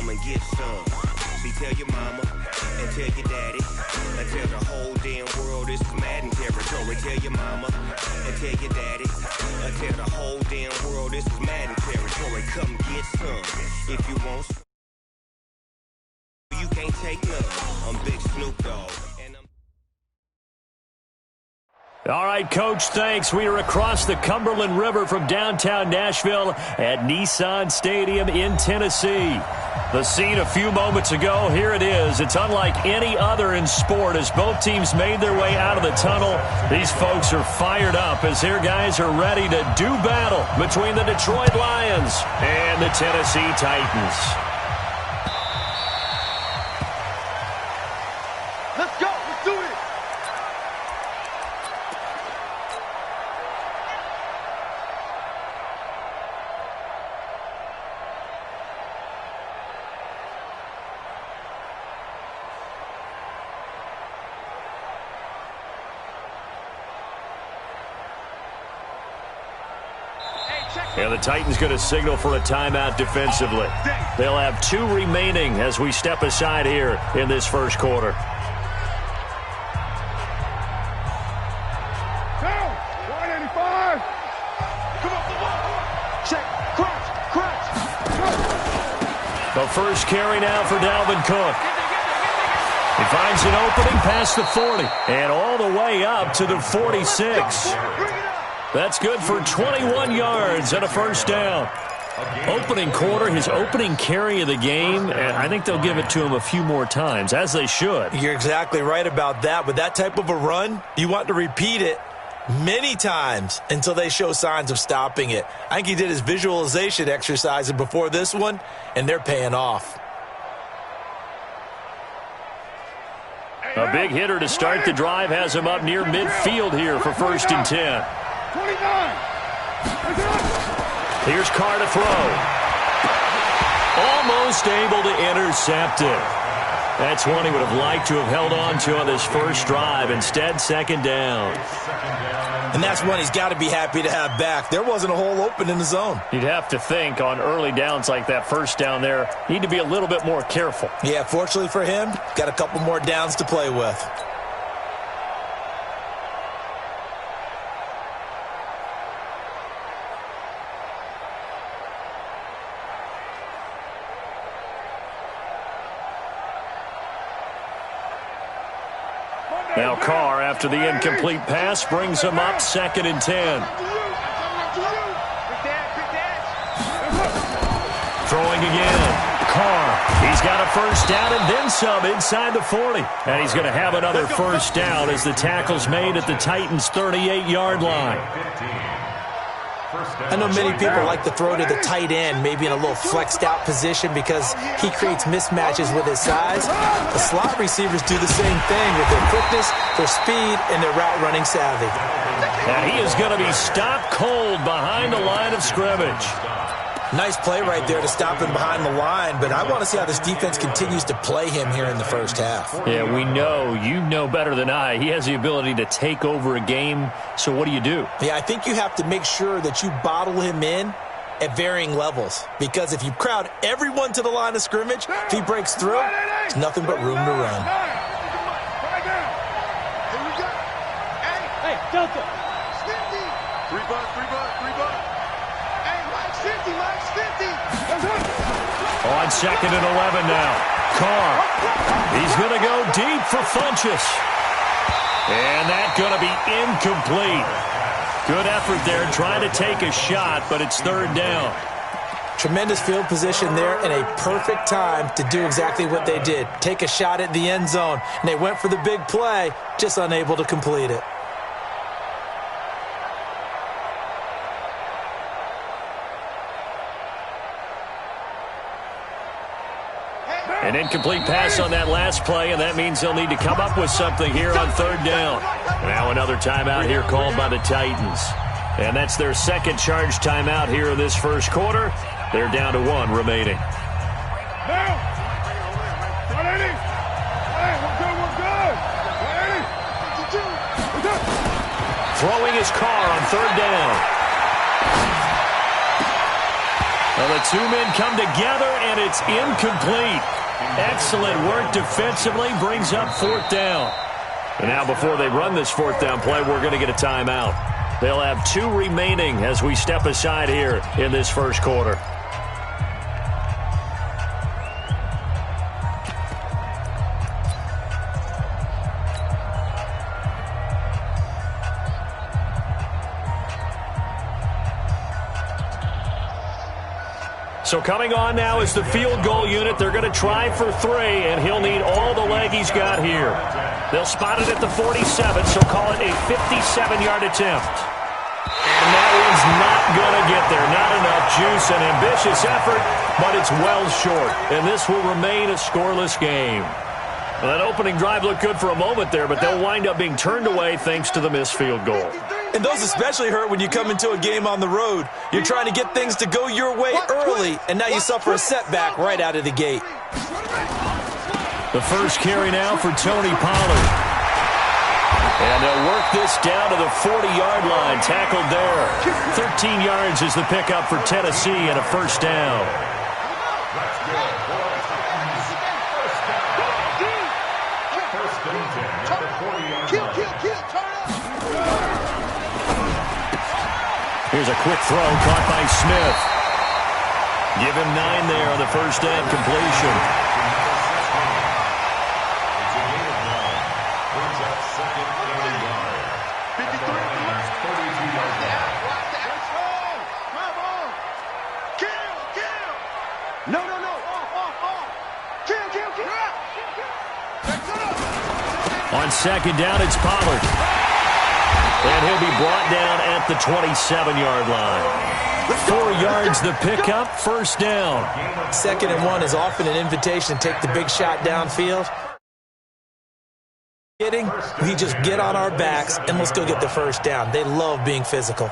come and get some. See, tell your mama and tell your daddy and tell the whole damn world this is Madden territory. Tell your mama and tell your daddy and tell the whole damn world this is Madden territory. Come get some if you want some. You can't take none. I'm Big Snoop Dogg. All right, Coach, thanks. We are across the Cumberland River from downtown Nashville at Nissan Stadium in Tennessee. The scene a few moments ago, here it is. It's unlike any other in sport as both teams made their way out of the tunnel. These folks are fired up as their guys are ready to do battle between the Detroit Lions and the Tennessee Titans. Let's go. Let's do it. And the Titans going to signal for a timeout defensively. They'll have 2 remaining as we step aside here in this first quarter. Down. 185. Come on. Check. Crunch. The first carry now for Dalvin Cook. He finds an opening past the 40 and all the way up to the 46. That's good for 21 yards and a first down. Opening quarter, his opening carry of the game, and I think they'll give it to him a few more times, as they should. You're exactly right about that. With that type of a run, you want to repeat it many times until they show signs of stopping it. I think he did his visualization exercises before this one, and they're paying off. A big hitter to start the drive has him up near midfield here for 1st and 10. 29. Here's Carr to throw. Almost able to intercept it. That's one he would have liked to have held on to on this first drive. Instead, 2nd down. And that's one he's got to be happy to have back. There wasn't a hole open in the zone. You'd have to think on early downs like that first down there, need to be a little bit more careful. Yeah, fortunately for him, got a couple more downs to play with. Now Carr, after the incomplete pass, brings him up 2nd and 10. Throwing again. Carr, he's got a first down and then some inside the 40. And he's going to have another first down as the tackle's made at the Titans' 38-yard line. I know many people like to throw to the tight end, maybe in a little flexed out position because he creates mismatches with his size. The slot receivers do the same thing with their quickness, their speed, and their route running savvy. And he is going to be stopped cold behind the line of scrimmage. Nice play right there to stop him behind the line, but I want to see how this defense continues to play him here in the first half. Yeah, we know. You know better than I. He has the ability to take over a game, so what do you do? Yeah, I think you have to make sure that you bottle him in at varying levels, because if you crowd everyone to the line of scrimmage, if he breaks through, there's nothing but room to run. Hey, Delta. 3 bucks. Hey, Mike's 50. On 2nd and 11 now. Carr. He's going to go deep for Funchess. And that's going to be incomplete. Good effort there trying to take a shot, but it's 3rd down. Tremendous field position there and a perfect time to do exactly what they did. Take a shot at the end zone. And they went for the big play, just unable to complete it. An incomplete pass on that last play, and that means they'll need to come up with something here on 3rd down. Now another timeout here called by the Titans. And that's their 2nd charge timeout here in this first quarter. They're down to 1 remaining. Throwing his Carr on 3rd down. Well, the two men come together, and it's incomplete. Excellent work defensively, brings up 4th down. And now before they run this 4th down play, we're going to get a timeout. They'll have 2 remaining as we step aside here in this first quarter. So coming on now is the field goal unit. They're going to try for 3, and he'll need all the leg he's got here. They'll spot it at the 47, so call it a 57-yard attempt. And that one's not going to get there. Not enough juice, an ambitious effort, but it's well short. And this will remain a scoreless game. Well, that opening drive looked good for a moment there, but they'll wind up being turned away thanks to the missed field goal. And those especially hurt when you come into a game on the road. You're trying to get things to go your way early, and now you suffer a setback right out of the gate. The first carry now for Tony Pollard. And they'll work this down to the 40-yard line, tackled there. 13 yards is the pickup for Tennessee and a first down. Here's a quick throw caught by Smith. Give him 9 there on the first down completion. On second down, it's Pollard. And he'll be brought down at the 27-yard line. 4 yards the pickup, first down. 2nd and 1 is often an invitation to take the big shot downfield. We just get on our backs and let's go get the first down. They love being physical.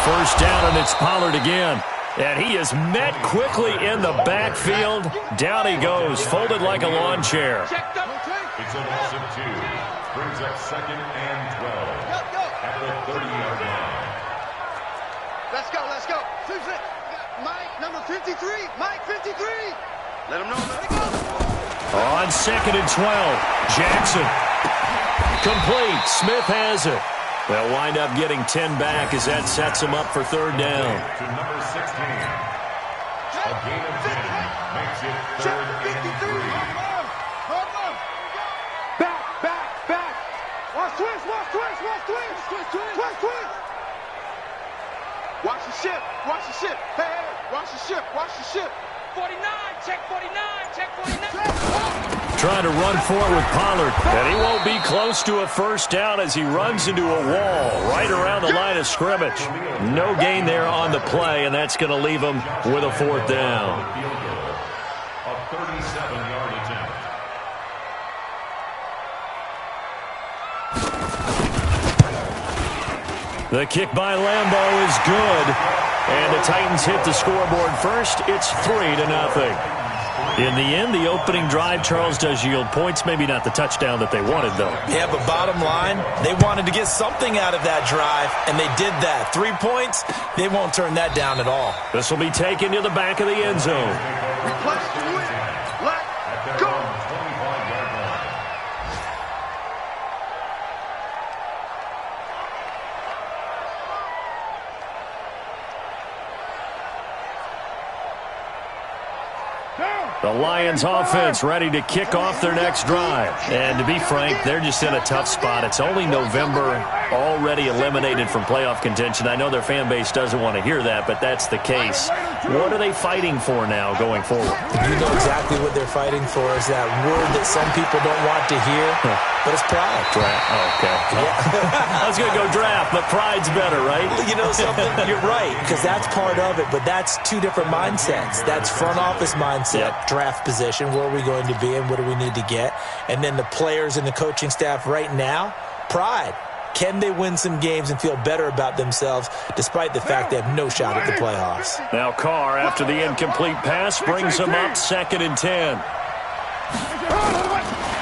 First down, and it's Pollard again. And he is met quickly in the backfield. Down he goes, folded like a lawn chair. It's a loss of 2. Brings up 2nd and 12 at the 30-yard line. Let's go. Susan, Mike, number 53. Mike, 53. Let him know. Let it go. On 2nd and 12, Jackson. Complete. Smith has it. They'll wind up getting 10 back as that sets them up for 3rd down. To number 16. A gain of 10 makes it 3rd and 3. Back. Watch twist. Watch the ship. Hey, watch the ship. 49, check 49. Trying to run forward with Pollard, and he won't be close to a first down as he runs into a wall right around the line of scrimmage. No gain there on the play, and that's going to leave him with a 4th down. A 37-yard attempt. The kick by Lambeau is good, and the Titans hit the scoreboard first. It's 3-0. In the end, the opening drive, Charles, does yield points. Maybe not the touchdown that they wanted, though. Yeah, but bottom line, they wanted to get something out of that drive, and they did that. 3 points, they won't turn that down at all. This will be taken to the back of the end zone. Let's go. The Lions offense ready to kick off their next drive. And to be frank, they're just in a tough spot. It's only November, already eliminated from playoff contention. I know their fan base doesn't want to hear that, but that's the case. What are they fighting for now going forward? You know exactly what they're fighting for is that word that some people don't want to hear, but it's pride. Draft. Oh, okay. Yeah. I was going to go draft, but pride's better, right? You know something? You're right, because that's part of it, but that's 2 different mindsets. That's front office mindset. Yep. Draft position, where are we going to be and what do we need to get? And then the players and the coaching staff right now, pride. Can they win some games and feel better about themselves despite the fact they have no shot at the playoffs? Now Carr, after the incomplete pass, brings them up 2nd and 10.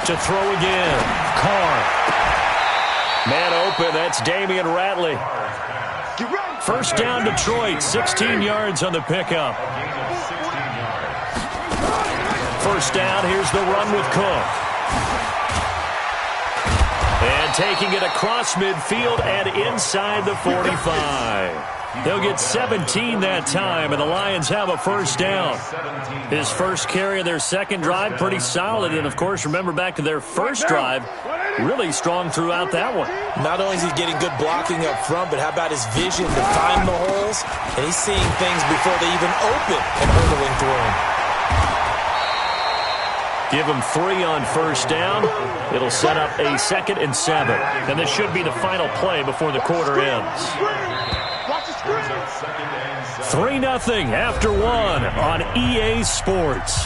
To throw again. Carr. Man open, that's Damian Ratley. First down Detroit, 16 yards on the pickup. First down, here's the run with Cook. And taking it across midfield and inside the 45. They'll get 17 that time, and the Lions have a first down. His first carry of their second drive, pretty solid. And, of course, remember back to their first drive, really strong throughout that one. Not only is he getting good blocking up front, but how about his vision to find the holes? And he's seeing things before they even open and hurtling through them. Give him 3 on first down. It'll set up a 2nd and 7. And this should be the final play before the quarter ends. 3-0 after 1 on EA Sports.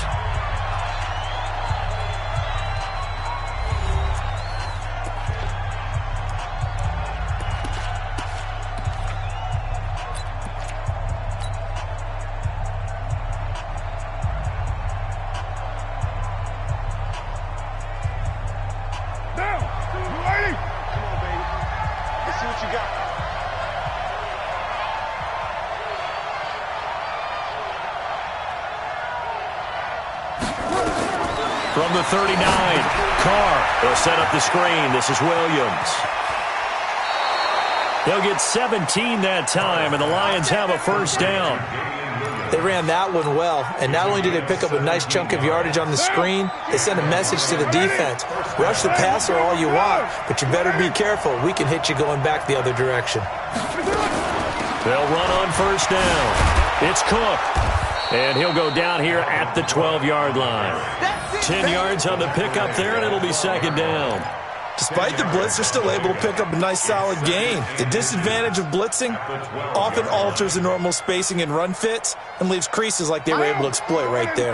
From the 39, Carr will set up the screen. This is Williams. They'll get 17 that time, and the Lions have a first down. They ran that one well, and not only did they pick up a nice chunk of yardage on the screen, they sent a message to the defense. Rush the passer all you want, but you better be careful. We can hit you going back the other direction. They'll run on first down. It's Cook. And he'll go down here at the 12-yard line. 10 yards on the pickup there, and it'll be 2nd down. Despite the blitz, they're still able to pick up a nice solid gain. The disadvantage of blitzing often alters the normal spacing and run fits and leaves creases like they were able to exploit right there.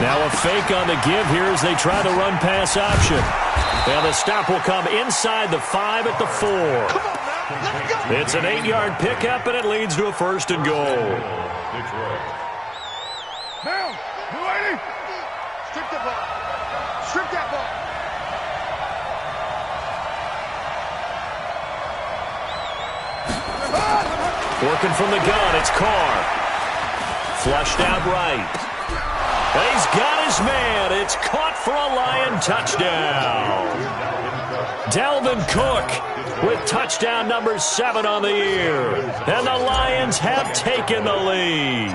Now a fake on the give here as they try the run-pass option. Now the stop will come inside the 5 at the 4. It's an 8-yard pickup, and it leads to a 1st and goal. Now, strip the ball. Strip that ball. Working from the gun, it's Carr. Flushed out right. And he's got his man. It's caught for a Lion touchdown. Dalvin Cook with touchdown number 7 on the year. And the Lions have taken the lead.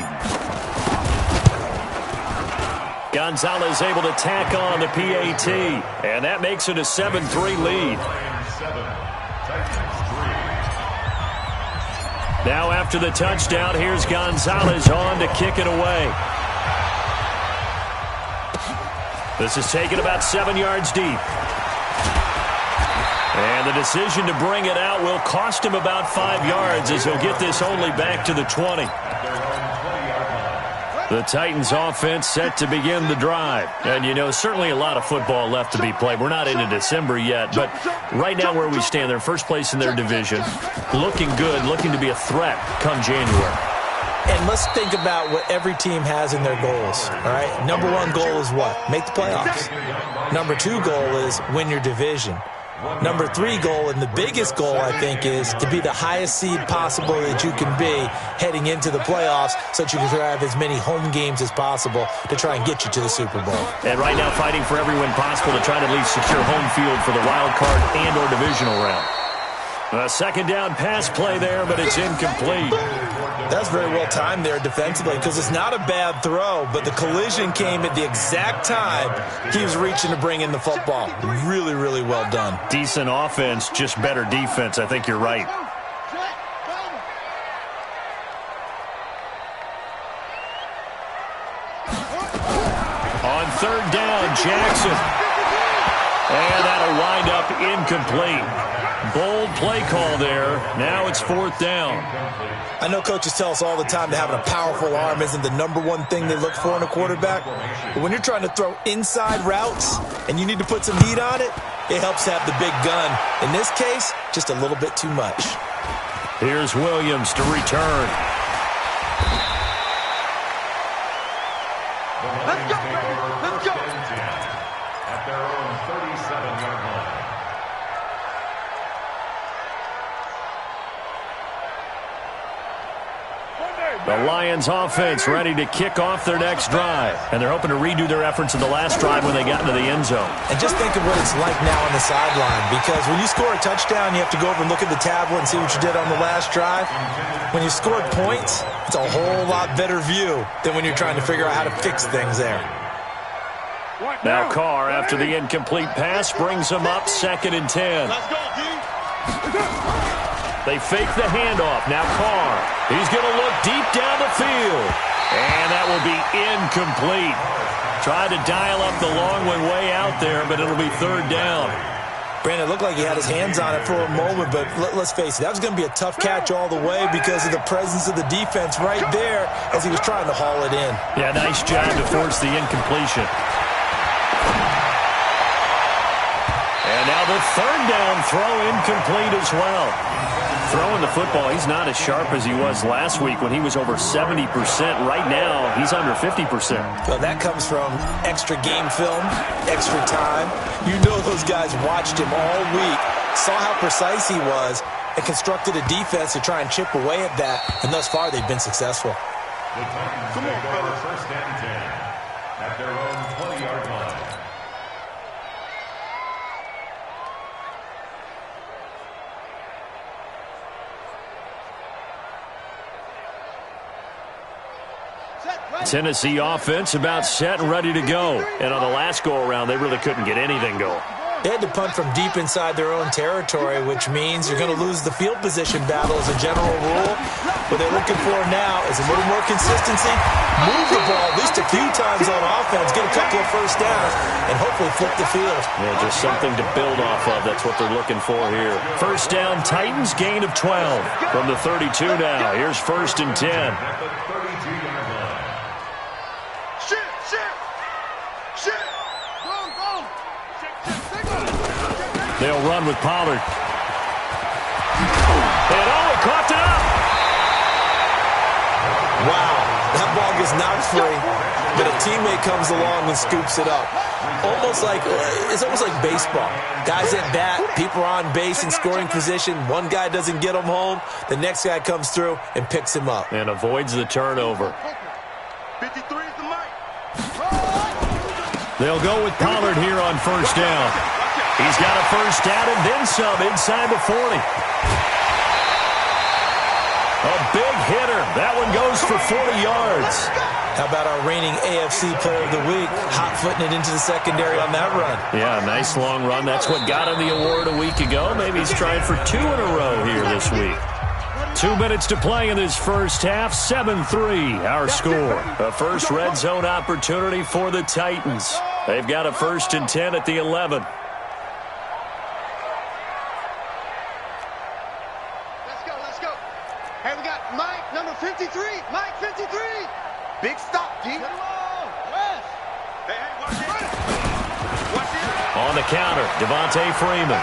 Gonzalez able to tack on the PAT. And that makes it a 7-3 lead. Now after the touchdown, here's Gonzalez on to kick it away. This is taken about 7 yards deep. And the decision to bring it out will cost him about 5 yards as he'll get this only back to the 20. The Titans offense set to begin the drive. And, you know, certainly a lot of football left to be played. We're not into December yet, but right now where we stand, they're first place in their division. Looking good, looking to be a threat come January. And let's think about what every team has in their goals, all right? Number 1 goal is what? Make the playoffs. Number 2 goal is win your division. Number 3 goal, and the biggest goal, I think, is to be the highest seed possible that you can be heading into the playoffs so that you can have as many home games as possible to try and get you to the Super Bowl. And right now fighting for every win possible to try to at least secure home field for the wild card and or divisional round. A 2nd down pass play there, but it's incomplete. That's very well timed there defensively because it's not a bad throw, but the collision came at the exact time he was reaching to bring in the football. Really, really well done. Decent offense, just better defense. I think you're right. On 3rd down, Jackson. And that'll wind up incomplete. Bold play call there. Now it's 4th down. I know coaches tell us all the time that having a powerful arm isn't the #1 thing they look for in a quarterback. But when you're trying to throw inside routes and you need to put some heat on it, it helps to have the big gun. In this case, just a little bit too much. Here's Williams to return. Let's go, baby. Let's go. At their own 37-yard line. The Lions offense ready to kick off their next drive. And they're hoping to redo their efforts in the last drive when they got into the end zone. And just think of what it's like now on the sideline, because when you score a touchdown, you have to go over and look at the tablet and see what you did on the last drive. When you scored points, it's a whole lot better view than when you're trying to figure out how to fix things there. Now Carr, after the incomplete pass, brings him up 2nd and 10. Let's go, D. They fake the handoff. Now Carr. He's going to look deep down the field. And that will be incomplete. Tried to dial up the long one way out there, but it'll be 3rd down. Brandon, it looked like he had his hands on it for a moment, but let's face it, that was going to be a tough catch all the way because of the presence of the defense right there as he was trying to haul it in. Yeah, nice job to force the incompletion. And now the 3rd down throw incomplete as well. Throwing the football, he's not as sharp as he was last week when he was over 70%. Right now, he's under 50%. Well, that comes from extra game film, extra time. You know those guys watched him all week, saw how precise he was, and constructed a defense to try and chip away at that. And thus far, they've been successful. The Titans take over 1st and 10 at their own 20-yard line. Tennessee offense about set and ready to go. And on the last go-around, they really couldn't get anything going. They had to punt from deep inside their own territory, which means you're going to lose the field position battle as a general rule. What they're looking for now is a little more consistency, move the ball at least a few times on offense, get a couple of 1st downs, and hopefully flip the field. Yeah, just something to build off of. That's what they're looking for here. 1st down, Titans, gain of 12 from the 32 now. Here's 1st and 10. At the 32-yard line. They'll run with Pollard. And he coughed it up. Wow, that ball gets knocked free, but a teammate comes along and scoops it up. It's almost like baseball. Guys at bat, people are on base in scoring position. One guy doesn't get him home. The next guy comes through and picks him up. And avoids the turnover. 53 is the mic. They'll go with Pollard here on 1st down. He's got a 1st down and then some inside the 40. A big hitter. That one goes for 40 yards. How about our reigning AFC Player of the Week, hot-footing it into the secondary on that run? Yeah, nice long run. That's what got him the award a week ago. Maybe he's trying for 2 in a row here this week. 2 minutes to play in this first half. 7-3, our score. A first red zone opportunity for the Titans. They've got a 1st and 10 at the 11. Let's go. Hey, we got Mike, number 53. Mike, 53. Big stop, D. Get along. West. Hey, watch it. Watch it. On the counter, Devontae Freeman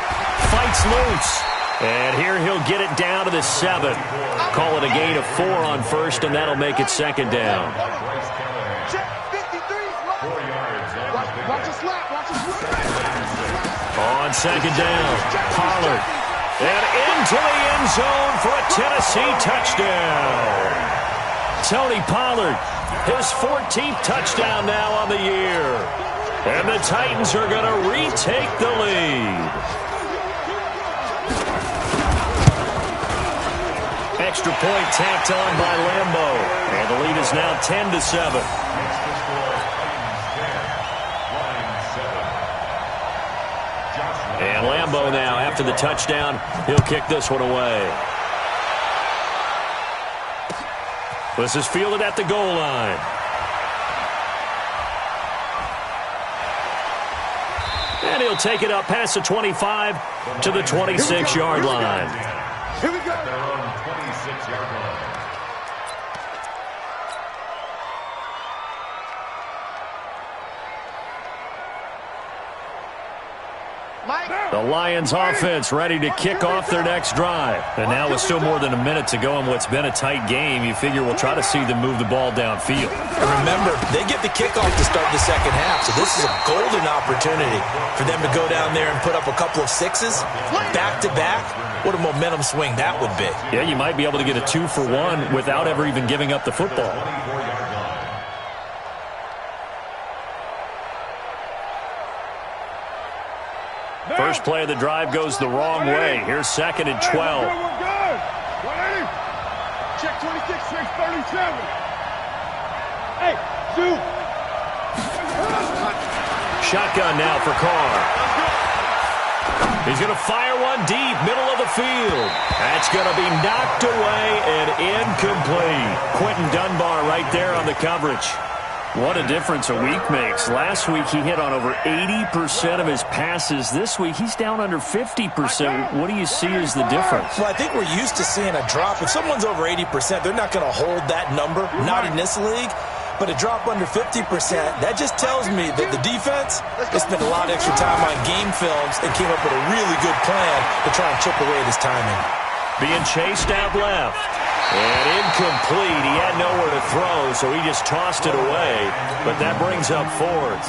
fights loose. And here he'll get it down to the 7. Call it a gain of 4 on 1st, and that'll make it 2nd down. Check 53's right. 4 yards on the big Watch the slap. Watch the slap. On 2nd down, Pollard. And into the end zone for a Tennessee touchdown. Tony Pollard, his 14th touchdown now on the year. And the Titans are going to retake the lead. Extra point tacked on by Lambeau. And the lead is now 10-7. And Lambeau now, after the touchdown, he'll kick this one away. This is fielded at the goal line. And he'll take it up past the 25 to the 26-yard line. Here we go. At their own 26-yard line. The Lions offense ready to kick off their next drive. And now with still more than a minute to go in what's been a tight game, you figure we'll try to see them move the ball downfield. And remember, they get the kickoff to start the second half, so this is a golden opportunity for them to go down there and put up a couple of sixes back-to-back. What a momentum swing that would be. Yeah, you might be able to get a 2-for-1 without ever even giving up the football. First play of the drive goes the wrong way. Here's 2nd and 12. We're good. 180. Check 26, 637. Hey, shoot. Shotgun now for Carr. He's going to fire one deep, middle of the field. That's going to be knocked away and incomplete. Quentin Dunbar right there on the coverage. What a difference a week makes. Last week he hit on over 80% of his passes. This week he's down under 50%. What do you see as the difference? Well, I think we're used to seeing a drop. If someone's over 80%, they're not going to hold that number, not in this league. But a drop under 50%, that just tells me that the defense has spent a lot of extra time on game films and came up with a really good plan to try and chip away at his timing. Being chased out left. And incomplete. He had nowhere to throw, so he just tossed it away. But that brings up 4th.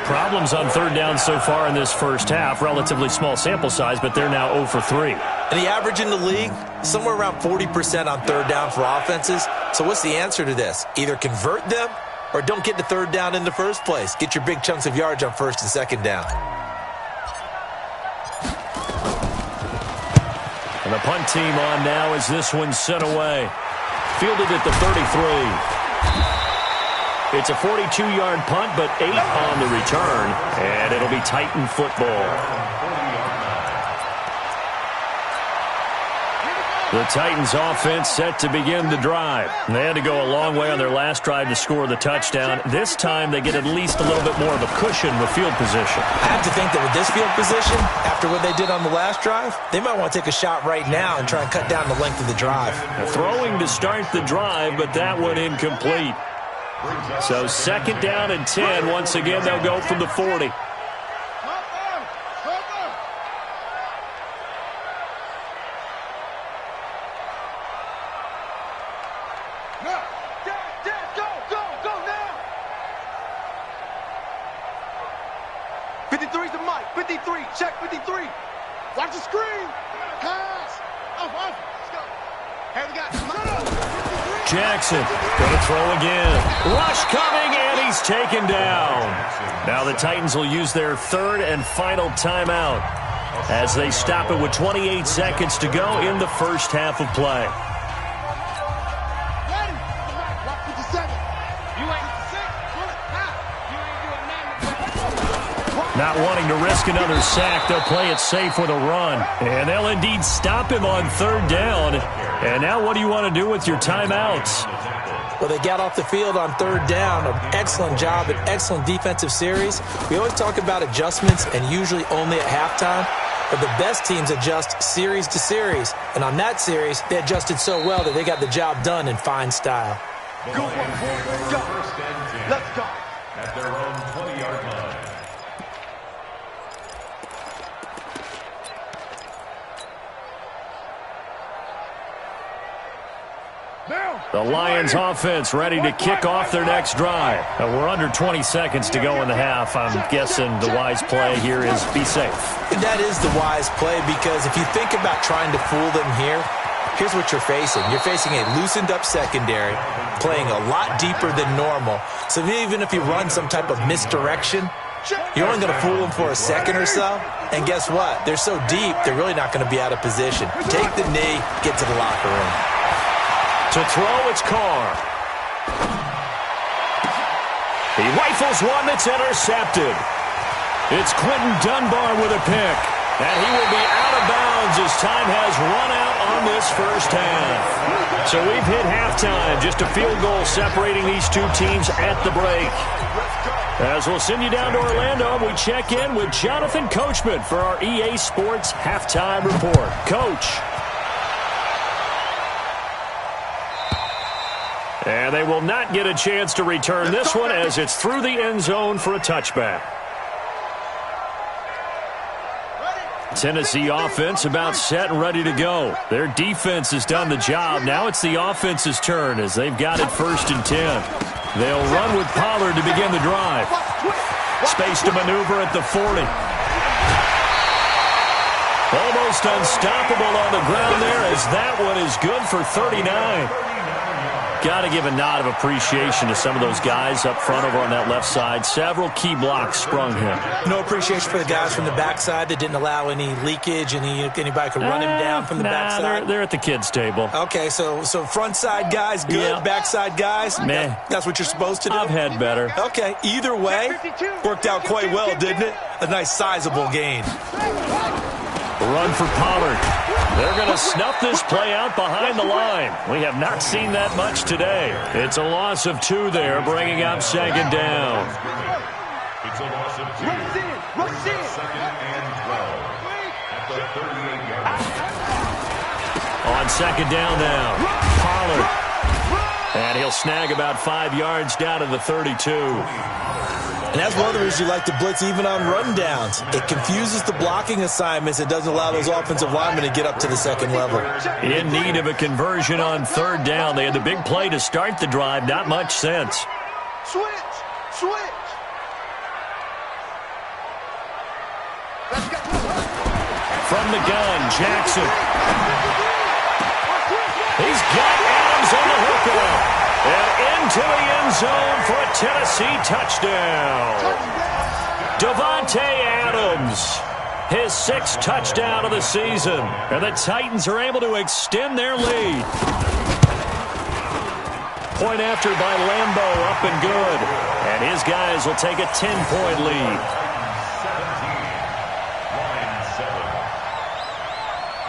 Problems on 3rd down so far in this first half. Relatively small sample size, but they're now 0 for 3. And the average in the league, somewhere around 40% on 3rd down for offenses. So what's the answer to this? Either convert them or don't get the 3rd down in the first place. Get your big chunks of yards on 1st and 2nd down. And the punt team on now as this one's sent away. Fielded at the 33. It's a 42-yard punt, but 8 on the return. And it'll be Titan football. The Titans offense set to begin the drive. They had to go a long way on their last drive to score the touchdown. This time they get at least a little bit more of a cushion with field position. I have to think that with this field position, after what they did on the last drive, they might want to take a shot right now and try and cut down the length of the drive. Throwing to start the drive, but that one incomplete. So 2nd down and 10. Once again, they'll go from the 40. Check 53. Watch the screen. Pass. Off. Let's go. Hey, we got Jackson going to throw again. Rush coming, and he's taken down. Now the Titans will use their 3rd and final timeout as they stop it with 28 seconds to go in the first half of play. Ready. Block 57. You ain't 6. Not wanting to risk another sack, they'll play it safe with a run. And they'll indeed stop him on 3rd down. And now what do you want to do with your timeouts? Well, they got off the field on 3rd down. An excellent job, an excellent defensive series. We always talk about adjustments and usually only at halftime. But the best teams adjust series to series. And on that series, they adjusted so well that they got the job done in fine style. Go. Let's go. At their own 20-yard line. The Lions offense ready to kick off their next drive. We're under 20 seconds to go in the half. I'm guessing the wise play here is be safe. That is the wise play because if you think about trying to fool them here, here's what you're facing. You're facing a loosened up secondary, playing a lot deeper than normal. So even if you run some type of misdirection, you're only going to fool them for a second or so. And guess what? They're so deep, they're really not going to be out of position. Take the knee, get to the locker room. To throw, it's Carr. He rifles one that's intercepted. It's Quentin Dunbar with a pick. And he will be out of bounds as time has run out on this first half. So we've hit halftime. Just a field goal separating these two teams at the break. As we'll send you down to Orlando, we check in with Jonathan Coachman for our EA Sports Halftime Report. Coach. And they will not get a chance to return this one as it's through the end zone for a touchback. Tennessee offense about set and ready to go. Their defense has done the job. Now it's the offense's turn as they've got it 1st and 10. They'll run with Pollard to begin the drive. Space to maneuver at the 40. Almost unstoppable on the ground there as that one is good for 39. Got to give a nod of appreciation to some of those guys up front over on that left side. Several key blocks sprung him. No appreciation for the guys from the backside that didn't allow any leakage, anybody could run him down from the backside. They're at the kids' table. Okay, so front side guys good, yeah. Backside guys, meh. That's what you're supposed to do? I've had better. Okay, either way, worked out quite well, didn't it? A nice sizable gain. Run for Pollard. They're going to snuff this play out behind the line. We have not seen that much today. It's a loss of 2 there, bringing up 2nd down. It's a loss of 2. Second and 12 at the 38-yard line. On 2nd down now, Pollard. And he'll snag about 5 yards down to the 32. And that's one of the reasons you like to blitz even on rundowns. It confuses the blocking assignments. It doesn't allow those offensive linemen to get up to the 2nd level. In need of a conversion on 3rd down. They had the big play to start the drive. Not much sense. Switch. From the gun, Jackson. He's got Adams on the hookup. And into the end zone for a Tennessee touchdown. Davante Adams, his 6th touchdown of the season. And the Titans are able to extend their lead. Point after by Lambeau, up and good. And his guys will take a 10-point lead.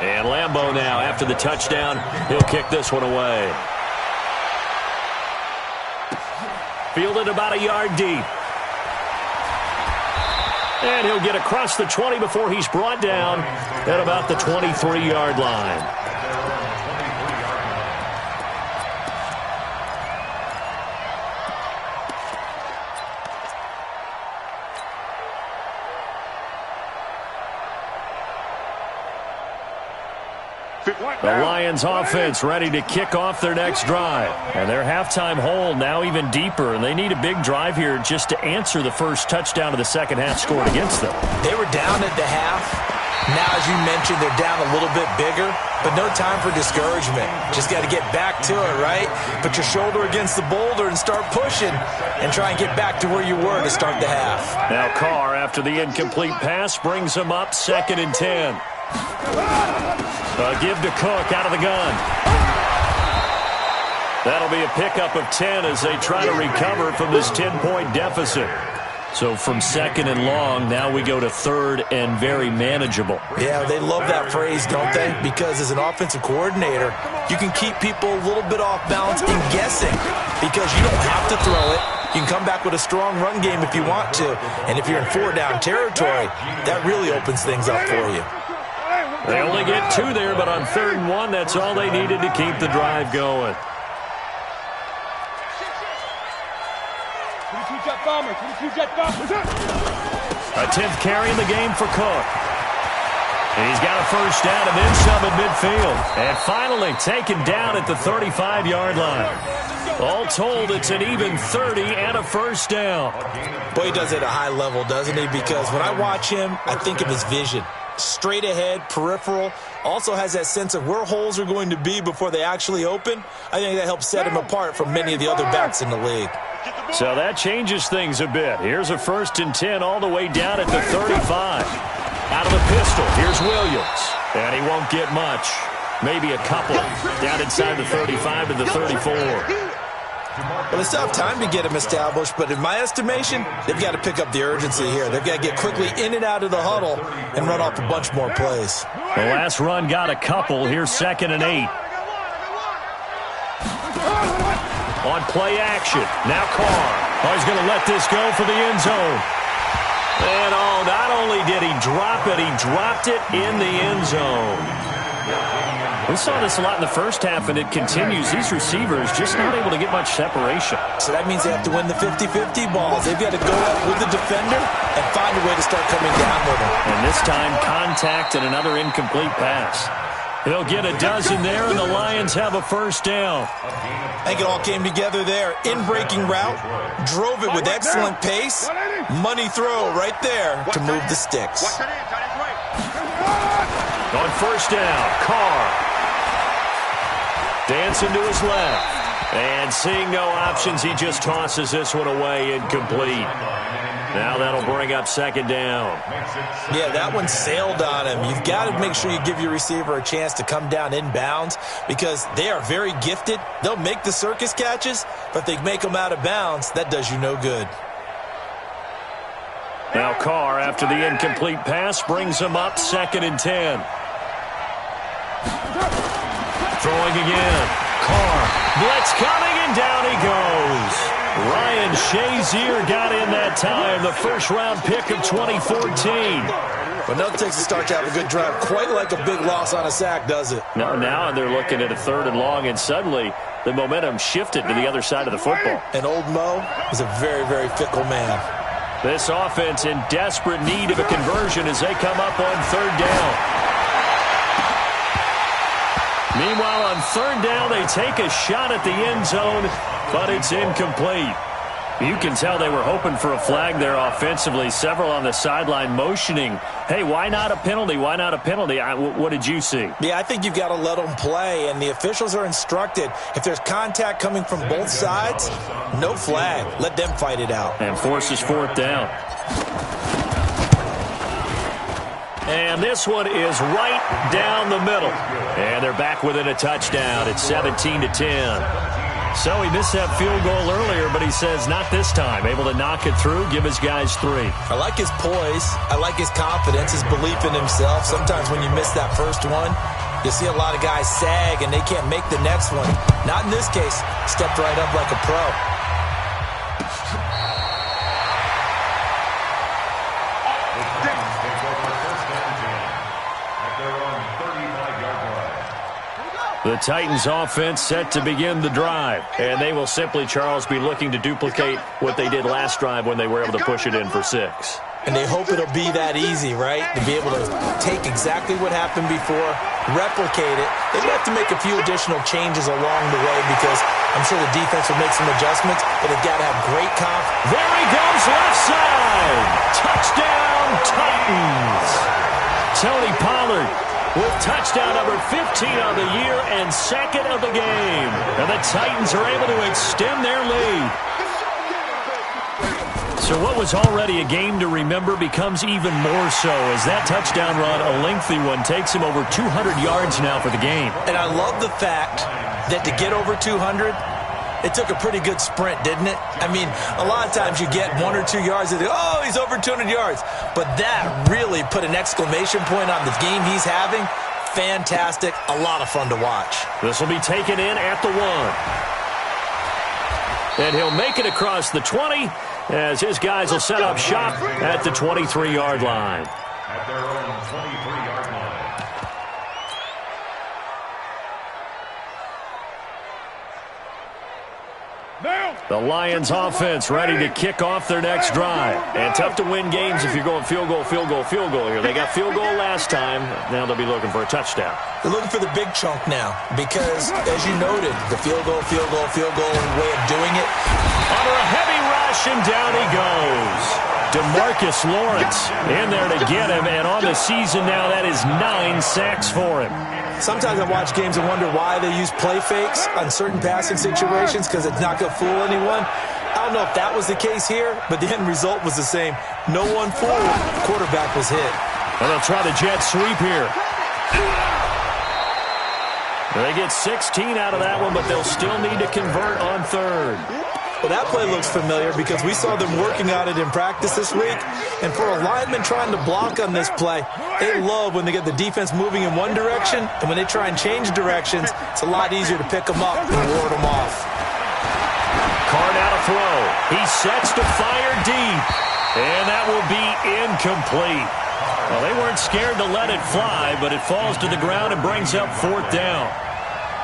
17, And Lambeau now, after the touchdown, he'll kick this one away. Fielded about a yard deep. And he'll get across the 20 before he's brought down at about the 23-yard line. The Lions offense ready to kick off their next drive. And their halftime hole now even deeper. And they need a big drive here just to answer the first touchdown of the second half scored against them. They were down at the half. Now, as you mentioned, they're down a little bit bigger. But no time for discouragement. Just got to get back to it, right? Put your shoulder against the boulder and start pushing. And try and get back to where you were to start the half. Now Carr, after the incomplete pass, brings them up 2nd and 10. Give to Cook out of the gun. That'll be a pickup of 10 as they try to recover from this 10-point deficit. So from 2nd and long, now we go to 3rd and very manageable. Yeah, they love that phrase, don't they? Because as an offensive coordinator, you can keep people a little bit off balance and guessing because you don't have to throw it. You can come back with a strong run game if you want to. And if you're in 4-down territory, that really opens things up for you. They only get 2 there, but on 3rd and 1, that's all they needed to keep the drive going. 22-jet bomber, 22-jet bomber. A 10th carry in the game for Cook. And he's got a first down and then some at midfield. And finally taken down at the 35-yard line. All told, it's an even 30 and a first down. Boy, he does it at a high level, doesn't he? Because when I watch him, I think of his vision. Straight ahead, peripheral, also has that sense of where holes are going to be before they actually open. I think that helps set him apart from many of the other backs in the league. So that changes things a bit. Here's a 1st and 10 all the way down at the 35. Out of the pistol, here's Williams. And he won't get much. Maybe a couple. Down inside the 35 to the 34. Well, they still have time to get him established, but in my estimation, they've got to pick up the urgency here. They've got to get quickly in and out of the huddle and run off a bunch more plays. The last run got a couple. Here's 2nd and 8. On play action. Now Carr. Oh, he's going to let this go for the end zone. And not only did he drop it, he dropped it in the end zone. We saw this a lot in the first half, and it continues. These receivers just not able to get much separation. So that means they have to win the 50-50 balls. They've got to go up with the defender and find a way to start coming down with him. And this time, contact and another incomplete pass. He'll get a dozen there, and the Lions have a first down. I think it all came together there. In-breaking route, drove it with excellent pace. Money throw right there to move the sticks. On first down, Carr. Dancing to his left. And seeing no options, he just tosses this one away, incomplete. Now that'll bring up second down. Yeah, that one sailed on him. You've got to make sure you give your receiver a chance to come down inbounds because they are very gifted. They'll make the circus catches, but if they make them out of bounds, that does you no good. Now Carr, after the incomplete pass, brings him up 2nd and 10. Throwing again. Carr. Blitz coming, and down he goes. Ryan Shazier got in that time, the first-round pick of 2014. But no takes to start to have a good drive. Quite like a big loss on a sack, does it? Now they're looking at a 3rd and long, and suddenly the momentum shifted to the other side of the football. And old Mo is a very, very fickle man. This offense in desperate need of a conversion as they come up on 3rd down. Meanwhile, on 3rd down, they take a shot at the end zone, but it's incomplete. You can tell they were hoping for a flag there offensively. Several on the sideline motioning, hey, why not a penalty? Why not a penalty? What did you see? Yeah, I think you've got to let them play, and the officials are instructed. If there's contact coming from both sides, no flag. Let them fight it out. And forces 4th down. And this one is right down the middle. And they're back within a touchdown. It's 17-10. So he missed that field goal earlier, but he says not this time. Able to knock it through, give his guys 3. I like his poise. I like his confidence, his belief in himself. Sometimes when you miss that first one, you see a lot of guys sag and they can't make the next one. Not in this case. Stepped right up like a pro. The Titans offense set to begin the drive, and they will simply, Charles, be looking to duplicate what they did last drive when they were able to push it in for 6. And they hope it'll be that easy, right? To be able to take exactly what happened before, replicate it. They have to make a few additional changes along the way because I'm sure the defense will make some adjustments, but they've got to have great confidence. There he goes, left side. Touchdown, Titans. Tony Pollard with touchdown number 15 on the year and 2nd of the game. And the Titans are able to extend their lead. So what was already a game to remember becomes even more so as that touchdown run, a lengthy one, takes him over 200 yards now for the game. And I love the fact that to get over 200, it took a pretty good sprint, didn't it? I mean, a lot of times you get 1 or 2 yards and oh, he's over 200 yards. But that really put an exclamation point on the game he's having. Fantastic. A lot of fun to watch. This will be taken in at the 1. And he'll make it across the 20 as his guys will set up shop at the 23-yard line. At their own 23-yard line. The Lions offense ready to kick off their next drive. And tough to win games if you're going field goal, field goal, field goal here. They got field goal last time. Now they'll be looking for a touchdown. They're looking for the big chunk now because, as you noted, the field goal way of doing it. Under a heavy rush, and down he goes. DeMarcus Lawrence in there to get him. And on the season now, that is 9 sacks for him. Sometimes I watch games and wonder why they use play fakes on certain passing situations because it's not going to fool anyone. I don't know if that was the case here, but the end result was the same. No one fooled. Quarterback was hit. And they'll try the jet sweep here. They get 16 out of that one, but they'll still need to convert on 3rd. Well, that play looks familiar because we saw them working on it in practice this week. And for a lineman trying to block on this play, they love when they get the defense moving in one direction. And when they try and change directions, it's a lot easier to pick them up and ward them off. Carr now to throw. He sets to fire deep. And that will be incomplete. Well, they weren't scared to let it fly, but it falls to the ground and brings up 4th down.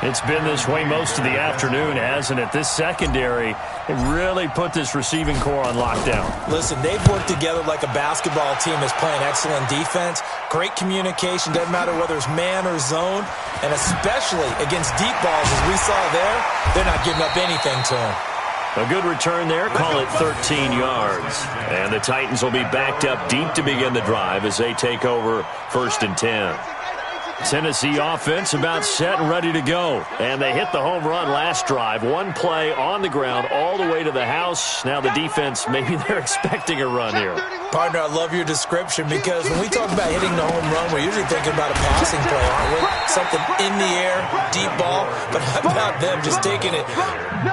It's been this way most of the afternoon, hasn't it? This secondary, it really put this receiving core on lockdown. Listen, they've worked together like a basketball team is playing excellent defense. Great communication, doesn't matter whether it's man or zone. And especially against deep balls, as we saw there, they're not giving up anything to them. A good return there, call it 13 yards. And the Titans will be backed up deep to begin the drive as they take over 1st and 10. Tennessee offense about set and ready to go. And they hit the home run last drive. One play on the ground all the way to the house. Now the defense, maybe they're expecting a run here. Partner, I love your description because when we talk about hitting the home run, we're usually thinking about a passing play, aren't we? Something in the air, deep ball. But how about them just taking it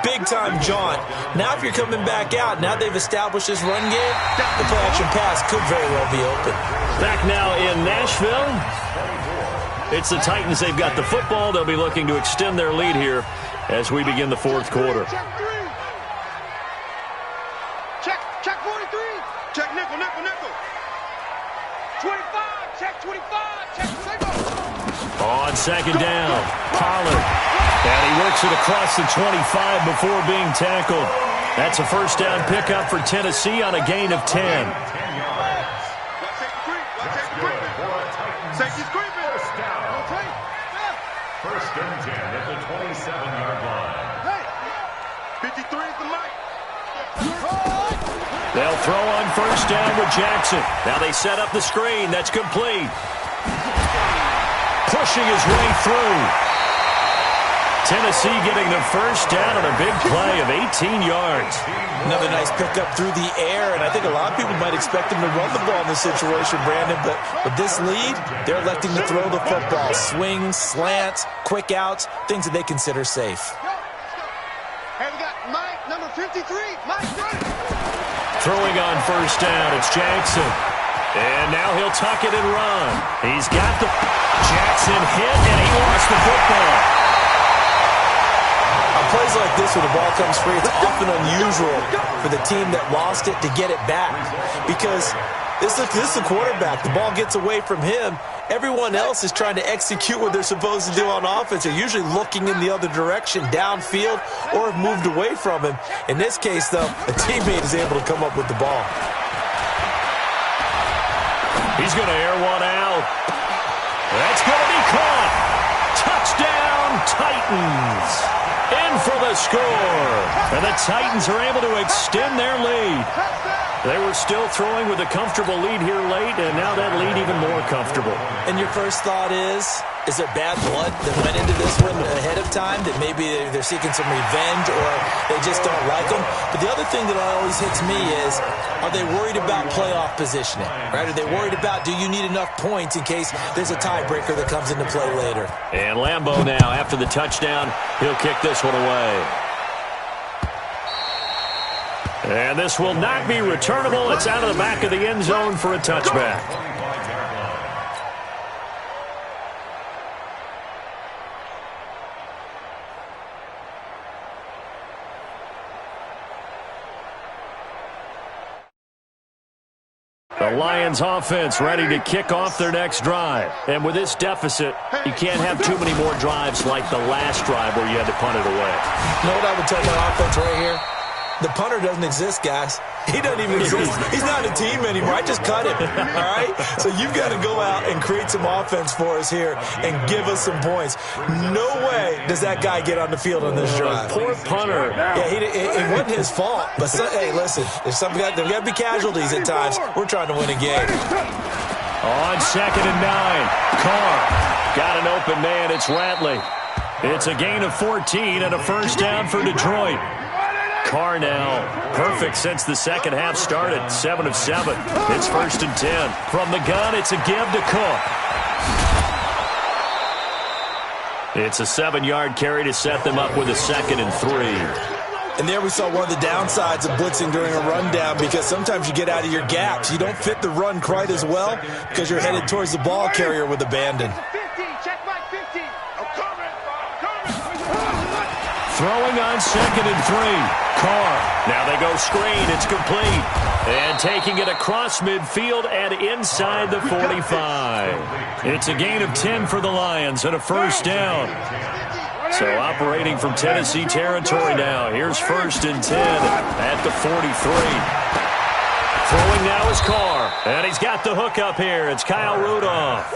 big-time jaunt? Now if you're coming back out, now they've established this run game, the play-action pass could very well be open. Back now in Nashville. It's the Titans. They've got the football. They'll be looking to extend their lead here as we begin the 4th quarter. Check 43. Check nickel. 25. Check 25. Check single. On 2nd down, Pollard. And he works it across the 25 before being tackled. That's a 1st down pickup for Tennessee on a gain of 10. Safety's creeping. 1st and 10 at the 27-yard line. Hey, 53 is the mic. They'll throw on 1st down with Jackson. Now they set up the screen. That's complete. Pushing his way through. Tennessee getting the 1st down on a big play of 18 yards. Another nice pickup through the air, and I think a lot of people might expect him to run the ball in this situation, Brandon, but with this lead, they're electing to throw the football. Swings, slants, quick outs, things that they consider safe. Hey, we got Mike, number 53. Mike, run it. Throwing on 1st down, it's Jackson. And now he'll tuck it and run. He's got the Jackson hit, and he lost the football. Plays like this where the ball comes free, it's often unusual for the team that lost it to get it back because this is the quarterback. The ball gets away from him. Everyone else is trying to execute what they're supposed to do on offense. They're usually looking in the other direction, downfield, or have moved away from him. In this case, though, a teammate is able to come up with the ball. He's going to air one out. That's going to be caught. Touchdown, Titans. In for the score. And the Titans are able to extend their lead. They were still throwing with a comfortable lead here late, and now that lead even more comfortable. And your first thought is there bad blood that went into this one ahead of time, that maybe they're seeking some revenge or they just don't like them? But the other thing that always hits me is, are they worried about playoff positioning? Right? Are they worried about, do you need enough points in case there's a tiebreaker that comes into play later? And Lambeau now, after the touchdown, he'll kick this one away. And this will not be returnable. It's out of the back of the end zone for a touchback. The Lions offense ready to kick off their next drive. And with this deficit, you can't have too many more drives like the last drive where you had to punt it away. You know what I would tell my offense right here? The punter doesn't exist, guys. He doesn't even exist. He's not a team anymore. I just cut him, all right? So you've got to go out and create some offense for us here and give us some points. No way does that guy get on the field on this drive. Poor punter. Yeah, it wasn't his fault. But, hey, listen, there's got to be casualties at times. We're trying to win a game. On 2nd and 9, Carr got an open man. It's Ratley. It's a gain of 14 and a 1st down for Detroit. Carr now perfect since the second half started. 7 of 7. It's 1st and 10. From the gun, it's a give to Cook. It's a 7-yard carry to set them up with a 2nd and 3. And there we saw one of the downsides of blitzing during a rundown, because sometimes you get out of your gaps. You don't fit the run quite as well because you're headed towards the ball carrier with abandon. 50, check my 50. I'm coming. Throwing on 2nd and 3. Carr. Now they go screen. It's complete. And taking it across midfield and inside the 45. It's a gain of 10 for the Lions and a first down. So operating from Tennessee territory now. Here's 1st and 10 at the 43. Throwing now is Carr. And he's got the hook up here. It's Kyle Rudolph.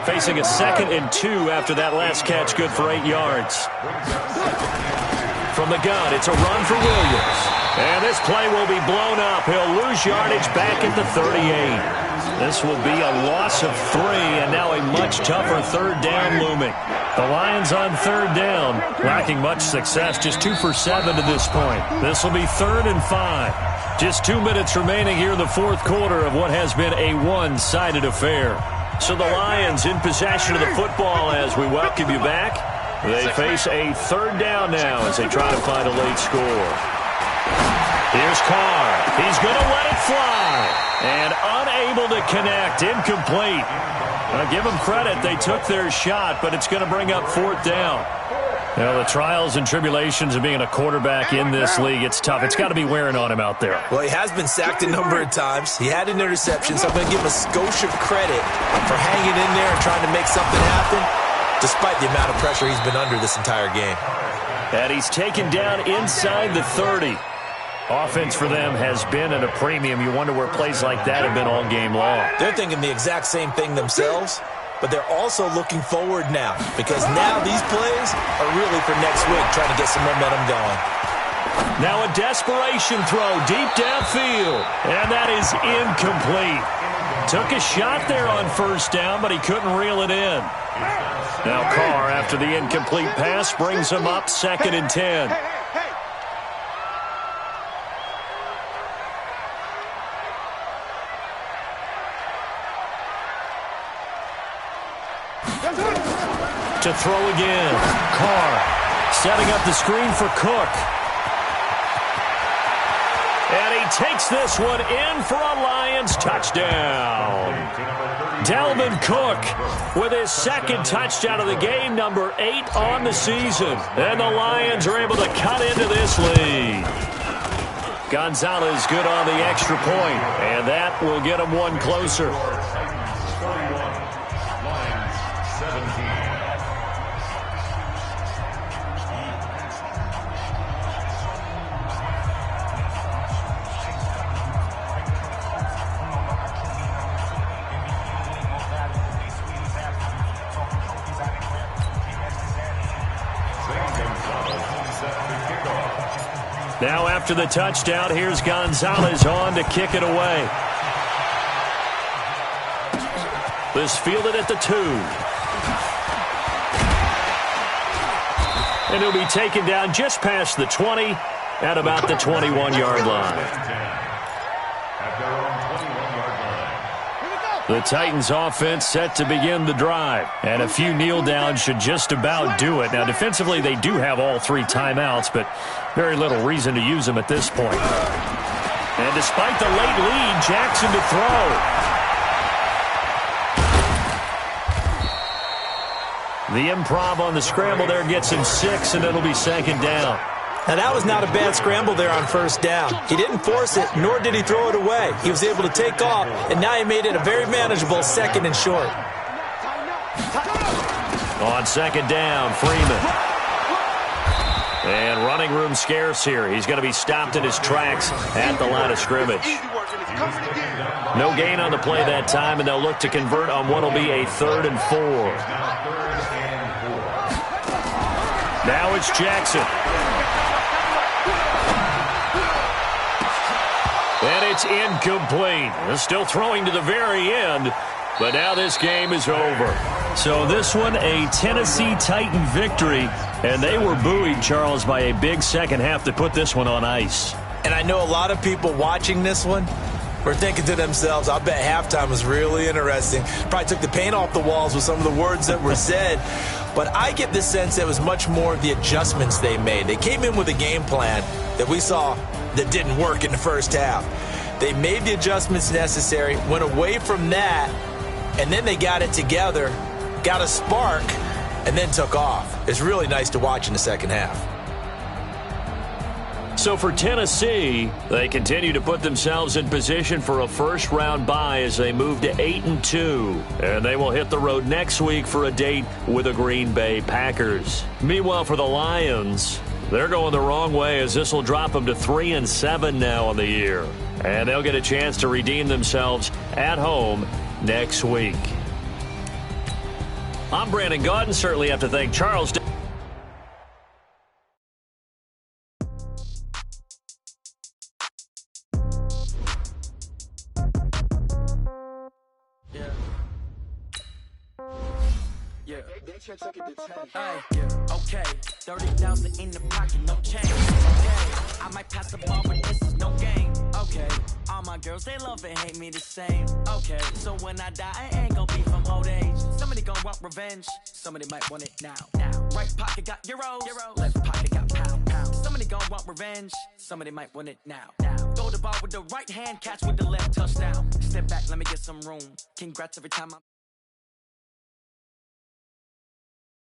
Facing a 2nd and 2 after that last catch, good for 8 yards. From the gun, it's a run for Williams. And this play will be blown up. He'll lose yardage back at the 38. This will be a loss of 3, and now a much tougher 3rd down looming. The Lions on 3rd down, lacking much success, just 2 for 7 to this point. This will be 3rd and 5. Just 2 minutes remaining here in the 4th quarter of what has been a one-sided affair. So the Lions in possession of the football as we welcome you back. They face a 3rd down now as they try to find a late score. Here's Carr. He's going to let it fly. And unable to connect. Incomplete. I'll give them credit. They took their shot, but it's going to bring up 4th down. You know, the trials and tribulations of being a quarterback in this league, it's tough. It's got to be wearing on him out there. Well, he has been sacked a number of times. He had an interception, so I'm going to give him a skosh of credit for hanging in there and trying to make something happen, despite the amount of pressure he's been under this entire game. And he's taken down inside the 30. Offense for them has been at a premium. You wonder where plays like that have been all game long. They're thinking the exact same thing themselves, but they're also looking forward now because now these plays are really for next week, trying to get some momentum going. Now a desperation throw deep downfield, and that is incomplete. Took a shot there on 1st down, but he couldn't reel it in. Now Carr, after the incomplete pass, brings him up 2nd and 10. To throw again. Carr setting up the screen for Cook. And he takes this one in for a Lions touchdown. Dalvin Cook with his 2nd touchdown of the game, number 8 on the season. And the Lions are able to cut into this lead. Gonzalez good on the extra point, and that will get him one closer. Now after the touchdown, here's Gonzalez on to kick it away. This fielded at the 2. And he'll be taken down just past the 20 at about the 21-yard line. The Titans offense set to begin the drive. And a few kneel downs should just about do it. Now defensively they do have all 3 timeouts, but very little reason to use them at this point. And despite the late lead, Jackson to throw. The improv on the scramble there gets him 6, and it'll be 2nd down. Now, that was not a bad scramble there on 1st down. He didn't force it, nor did he throw it away. He was able to take off, and now he made it a very manageable 2nd and short. On 2nd down, Freeman. And running room scarce here. He's going to be stopped in his tracks at the line of scrimmage. No gain on the play that time, and they'll look to convert on what will be a 3rd and 4. Now it's Jackson. And it's incomplete. They're still throwing to the very end, but now this game is over. So this one, a Tennessee Titan victory, and they were buoyed, Charles, by a big second half to put this one on ice. And I know a lot of people watching this one were thinking to themselves, I bet halftime was really interesting. Probably took the paint off the walls with some of the words that were said. But I get the sense that it was much more of the adjustments they made. They came in with a game plan that we saw that didn't work in the first half. They made the adjustments necessary, went away from that, and then they got it together, got a spark, and then took off. It's really nice to watch in the second half. So for Tennessee, they continue to put themselves in position for a first-round bye as they move to 8-2. And they will hit the road next week for a date with the Green Bay Packers. Meanwhile, for the Lions, they're going the wrong way as this will drop them to 3-7 now on the year. And they'll get a chance to redeem themselves at home next week. I'm Brandon Gaudin. Certainly have to thank Charles. Okay, 30,000 in the pocket, no change. Okay, I might pass the ball, but this is no game. Okay, all my girls, they love and hate me the same. Okay, so when I die, I ain't gonna be from old age. Somebody gonna want revenge, somebody might want it now. Right pocket got euros, left pocket got pound. Somebody gonna want revenge, somebody might want it now. Throw the ball with the right hand, catch with the left, touchdown. Step back, let me get some room. Congrats every time I'm